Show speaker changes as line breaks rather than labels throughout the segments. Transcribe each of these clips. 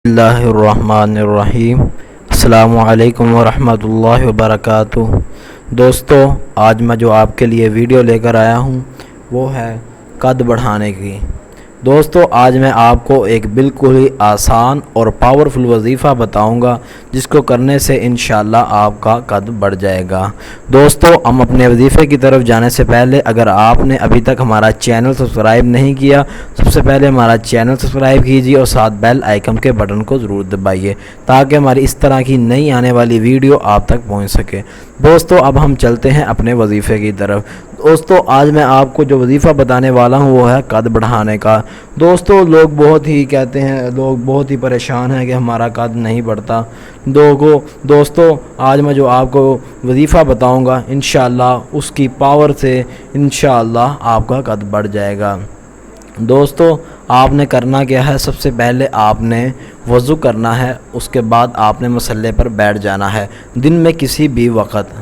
اللہ الرحمن الرحیم۔ السلام علیکم ورحمۃ اللہ وبرکاتہ۔ دوستو، آج میں جو آپ کے لیے ویڈیو لے کر آیا ہوں وہ ہے قد بڑھانے کی۔ دوستو، آج میں آپ کو ایک بالکل ہی آسان اور پاورفل وظیفہ بتاؤں گا جس کو کرنے سے انشاءاللہ آپ کا قد بڑھ جائے گا۔ دوستو، ہم اپنے وظیفے کی طرف جانے سے پہلے اگر آپ نے ابھی تک ہمارا چینل سبسکرائب نہیں کیا، سب سے پہلے ہمارا چینل سبسکرائب کیجیے اور ساتھ بیل آئیکن کے بٹن کو ضرور دبائیے تاکہ ہماری اس طرح کی نئی آنے والی ویڈیو آپ تک پہنچ سکے۔ دوستو، اب ہم چلتے ہیں اپنے وظیفے کی طرف۔ دوستو، آج میں آپ کو جو وظیفہ بتانے والا ہوں وہ ہے قد بڑھانے کا۔ دوستو، لوگ بہت ہی کہتے ہیں، لوگ بہت ہی پریشان ہیں کہ ہمارا قد نہیں بڑھتا۔ دوستو، آج میں جو آپ کو وظیفہ بتاؤں گا انشاءاللہ اس کی پاور سے انشاءاللہ آپ کا قد بڑھ جائے گا۔ دوستو، آپ نے کرنا کیا ہے؟ سب سے پہلے آپ نے وضو کرنا ہے، اس کے بعد آپ نے مصلی پر بیٹھ جانا ہے۔ دن میں کسی بھی وقت،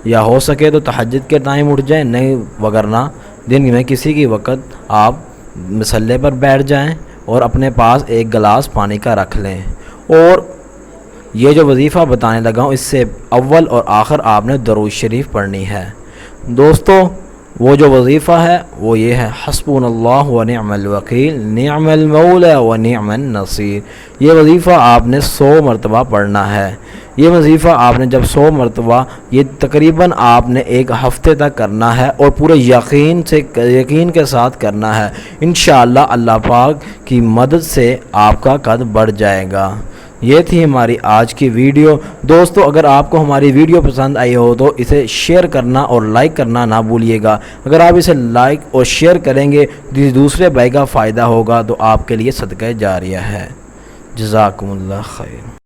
یا ہو سکے تو تہجد کے ٹائم اٹھ جائیں، نہیں وگرنہ دن میں کسی کی وقت آپ مصلی پر بیٹھ جائیں اور اپنے پاس ایک گلاس پانی کا رکھ لیں۔ اور یہ جو وظیفہ بتانے لگا ہوں اس سے اول اور آخر آپ نے درود شریف پڑھنی ہے۔ دوستو، وہ جو وظیفہ ہے وہ یہ ہے: حسبنا اللہ و نعم الوکیل، نعم المولا و نعم النصیر۔ یہ وظیفہ آپ نے 100 مرتبہ پڑھنا ہے۔ یہ وظیفہ آپ نے جب 100 مرتبہ، یہ تقریباً آپ نے ایک ہفتے تک کرنا ہے اور پورے یقین کے ساتھ کرنا ہے۔ انشاءاللہ اللہ پاک کی مدد سے آپ کا قد بڑھ جائے گا۔ یہ تھی ہماری آج کی ویڈیو۔ دوستو، اگر آپ کو ہماری ویڈیو پسند آئی ہو تو اسے شیئر کرنا اور لائک کرنا نہ بھولیے گا۔ اگر آپ اسے لائک اور شیئر کریں گے دوسرے بھائی کا فائدہ ہوگا تو آپ کے لیے صدقہ جاریہ ہے۔ جزاکم اللہ خیر۔